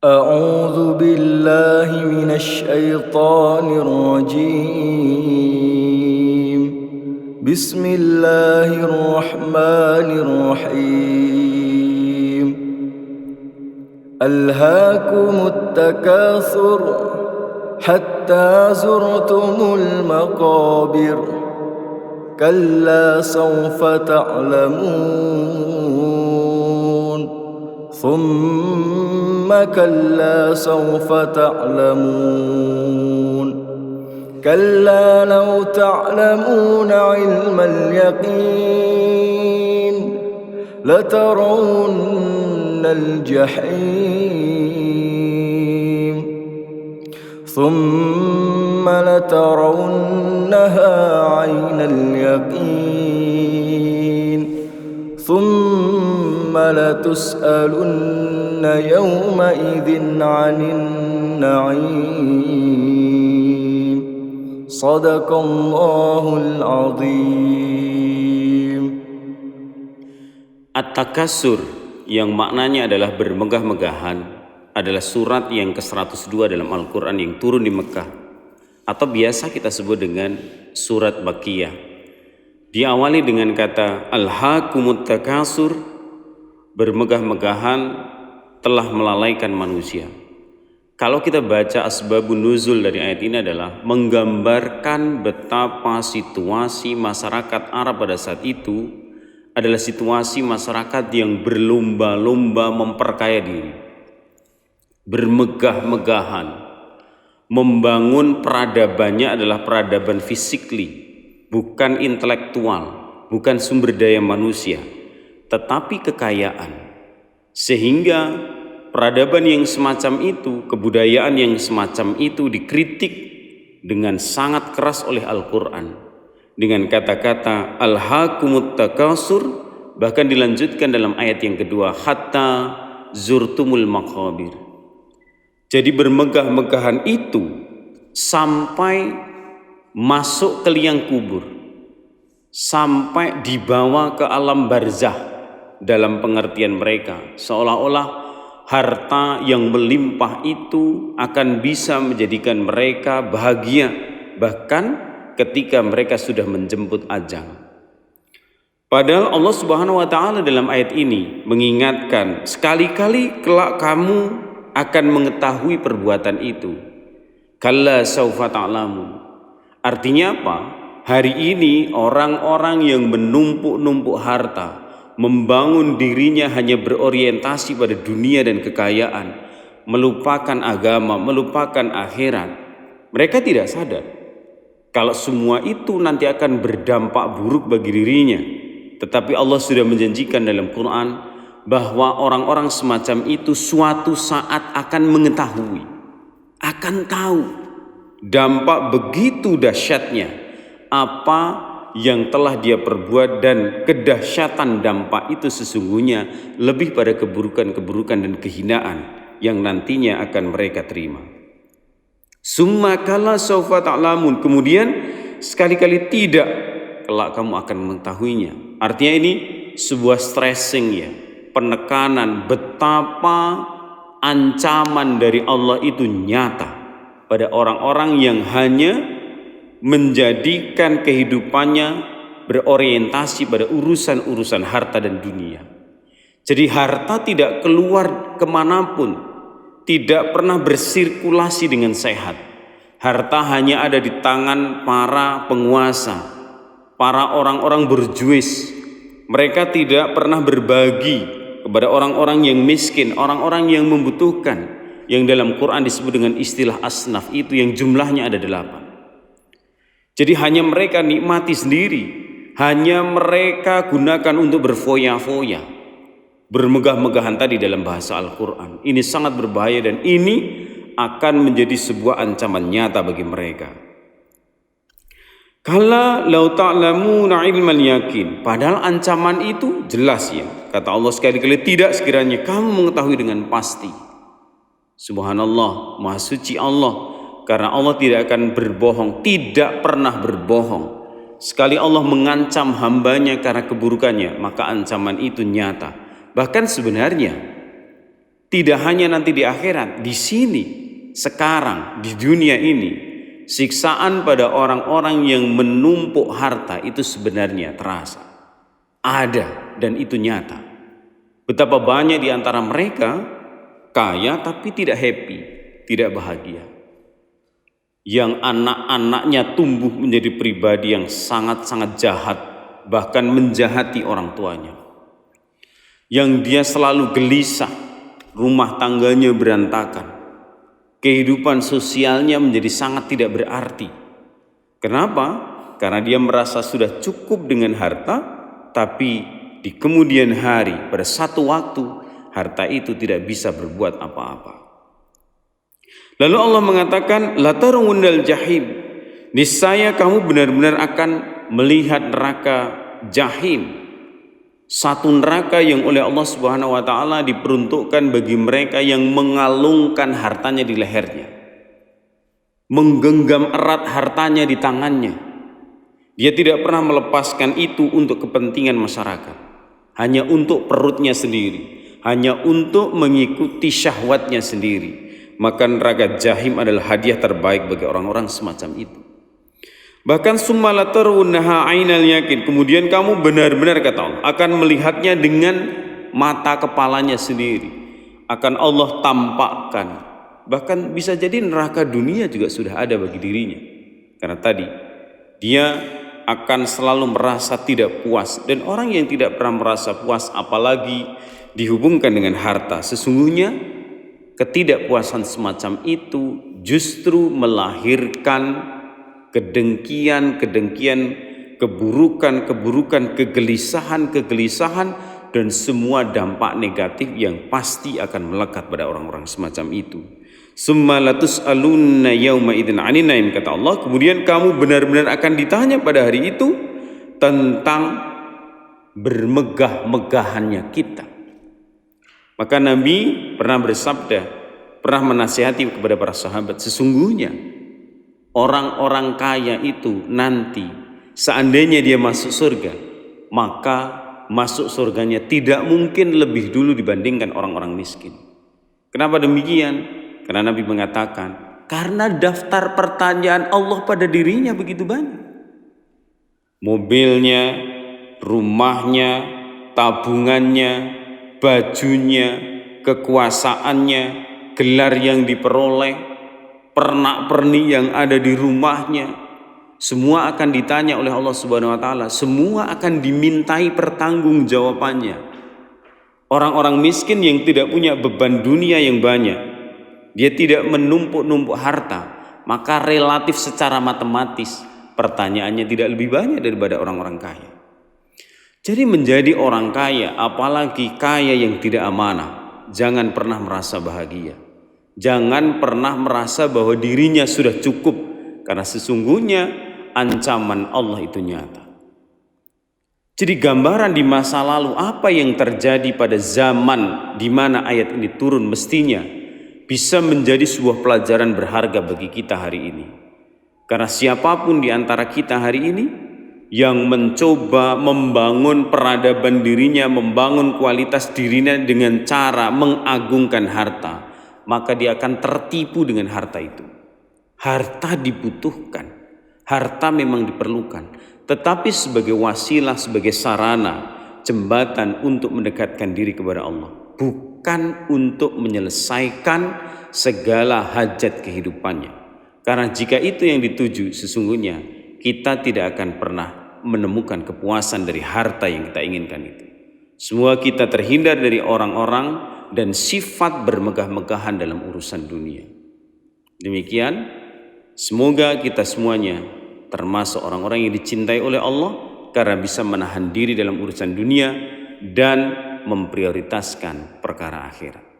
أعوذ بالله من الشيطان الرجيم. بسم الله الرحمن الرحيم. ألهاكم التكاثر حتى زرتم المقابر كلا سوف تعلمون ثم كلا سوف تعلمون كلا لو تعلمون علم اليقين لترون الجحيم ثم لترونها عين اليقين ثم لتسألن يومئذ عن النعيم. صدق الله العظيم. At-Takatsur yang maknanya adalah bermegah-megahan adalah surat yang ke-102 dalam Al-Quran yang turun di Mekah, atau biasa kita sebut dengan surat Makkiyah. Diawali dengan kata Alhaakumut Takatsur, bermegah-megahan telah melalaikan manusia. Kalau kita baca asbabun nuzul dari ayat ini adalah menggambarkan betapa situasi masyarakat Arab pada saat itu adalah situasi masyarakat yang berlomba-lomba memperkaya diri, bermegah-megahan, membangun peradabannya adalah peradaban physically, bukan intelektual, bukan sumber daya manusia, tetapi kekayaan. Sehingga peradaban yang semacam itu, kebudayaan yang semacam itu dikritik dengan sangat keras oleh Al-Quran dengan kata-kata Alhaakumut Takatsur, bahkan dilanjutkan dalam ayat yang kedua hatta zurtumul maqabir. Jadi bermegah-megahan itu sampai masuk ke liang kubur, sampai dibawa ke alam barzah dalam pengertian mereka, seolah-olah harta yang melimpah itu akan bisa menjadikan mereka bahagia bahkan ketika mereka sudah menjemput ajal. Padahal Allah Subhanahu wa taala dalam ayat ini mengingatkan, sekali-kali kelak kamu akan mengetahui perbuatan itu. Kalla saufa ta'lamun. Artinya apa? Hari ini orang-orang yang menumpuk-numpuk harta, membangun dirinya hanya berorientasi pada dunia dan kekayaan, melupakan agama, melupakan akhirat. Mereka tidak sadar kalau semua itu nanti akan berdampak buruk bagi dirinya. Tetapi Allah sudah menjanjikan dalam Quran bahwa orang-orang semacam itu suatu saat akan mengetahui, akan tahu dampak begitu dahsyatnya apa yang telah dia perbuat, dan kedahsyatan dampak itu sesungguhnya lebih pada keburukan-keburukan dan kehinaan yang nantinya akan mereka terima. Summa kala saufa ta'lamun, kemudian sekali-kali tidak kelak kamu akan mengetahuinya. Artinya ini sebuah stressing ya, penekanan betapa ancaman dari Allah itu nyata pada orang-orang yang hanya menjadikan kehidupannya berorientasi pada urusan-urusan harta dan dunia. Jadi harta tidak keluar kemanapun, tidak pernah bersirkulasi dengan sehat. Harta hanya ada di tangan para penguasa, para orang-orang berjuis. Mereka tidak pernah berbagi kepada orang-orang yang miskin, orang-orang yang membutuhkan, yang dalam Quran disebut dengan istilah asnaf itu, yang jumlahnya ada 8. Jadi hanya mereka nikmati sendiri, hanya mereka gunakan untuk berfoya-foya, bermegah-megahan tadi dalam bahasa Al-Quran. Ini sangat berbahaya dan ini akan menjadi sebuah ancaman nyata bagi mereka. Kala lau ta'lamuna ilmal yakin. Padahal ancaman itu jelas ya. Kata Allah sekali-kali tidak sekiranya kamu mengetahui dengan pasti. Subhanallah, Maha Suci Allah. Karena Allah tidak akan berbohong, tidak pernah berbohong. Sekali Allah mengancam hambanya karena keburukannya, maka ancaman itu nyata. Bahkan sebenarnya Tidak hanya nanti di akhirat, di sini, sekarang, di dunia ini, siksaan pada orang-orang yang menumpuk harta itu sebenarnya terasa. Ada dan itu nyata. Betapa banyak di antara mereka kaya tapi tidak happy, tidak bahagia. Yang anak-anaknya tumbuh menjadi pribadi yang sangat-sangat jahat, bahkan menjahati orang tuanya. Yang dia selalu gelisah, rumah tangganya berantakan, kehidupan sosialnya menjadi sangat tidak berarti. Kenapa? Karena dia merasa sudah cukup dengan harta, tapi di kemudian hari pada satu waktu harta itu tidak bisa berbuat apa-apa. Lalu Allah mengatakan, la tarawunnal jahim, niscaya kamu benar-benar akan melihat neraka jahim. Satu neraka yang oleh Allah Subhanahu wa taala diperuntukkan bagi mereka yang mengalungkan hartanya di lehernya, menggenggam erat hartanya di tangannya. Dia tidak pernah melepaskan itu untuk kepentingan masyarakat, hanya untuk perutnya sendiri, hanya untuk mengikuti syahwatnya sendiri. Maka neraka jahim adalah hadiah terbaik bagi orang-orang semacam itu. Bahkan summa la tarawunnaha ainal yakin, kemudian kamu benar-benar, kata Allah, akan melihatnya dengan mata kepalanya sendiri. Akan Allah tampakkan. Bahkan bisa jadi neraka dunia juga sudah ada bagi dirinya. Karena tadi dia akan selalu merasa tidak puas, dan orang yang tidak pernah merasa puas apalagi dihubungkan dengan harta, sesungguhnya ketidakpuasan semacam itu justru melahirkan kedengkian, keburukan, kegelisahan, dan semua dampak negatif yang pasti akan melekat pada orang-orang semacam itu. Summa latus'alunna yauma idzin 'anin na'im, kata Allah, kemudian kamu benar-benar akan ditanya pada hari itu tentang bermegah-megahannya kita. Maka Nabi pernah bersabda, pernah menasihati kepada para sahabat, sesungguhnya orang-orang kaya itu nanti seandainya dia masuk surga, maka masuk surganya tidak mungkin lebih dulu dibandingkan orang-orang miskin. Kenapa demikian? Karena Nabi mengatakan, karena daftar pertanyaan Allah pada dirinya begitu banyak. Mobilnya, rumahnya, tabungannya, bajunya, kekuasaannya, gelar yang diperoleh, pernak-pernik yang ada di rumahnya, semua akan ditanya oleh Allah Subhanahu wa taala, semua akan dimintai pertanggungjawabannya. Orang-orang miskin yang tidak punya beban dunia yang banyak, dia tidak menumpuk-numpuk harta, maka relatif secara matematis pertanyaannya tidak lebih banyak daripada orang-orang kaya. Jadi menjadi orang kaya, apalagi kaya yang tidak amanah, jangan pernah merasa bahagia. Jangan pernah merasa bahwa dirinya sudah cukup, karena sesungguhnya ancaman Allah itu nyata. Jadi gambaran di masa lalu apa yang terjadi pada zaman di mana ayat ini turun mestinya bisa menjadi sebuah pelajaran berharga bagi kita hari ini. Karena siapapun di antara kita hari ini yang mencoba membangun peradaban dirinya, membangun kualitas dirinya dengan cara mengagungkan harta, maka dia akan tertipu dengan harta itu. Harta dibutuhkan, harta memang diperlukan, tetapi sebagai wasilah, sebagai sarana, jembatan untuk mendekatkan diri kepada Allah, bukan untuk menyelesaikan segala hajat kehidupannya. Karena jika itu yang dituju, sesungguhnya kita tidak akan pernah menemukan kepuasan dari harta yang kita inginkan itu. Semua kita terhindar dari orang-orang dan sifat bermegah-megahan dalam urusan dunia. Demikian, semoga kita semuanya termasuk orang-orang yang dicintai oleh Allah karena bisa menahan diri dalam urusan dunia dan memprioritaskan perkara akhirat.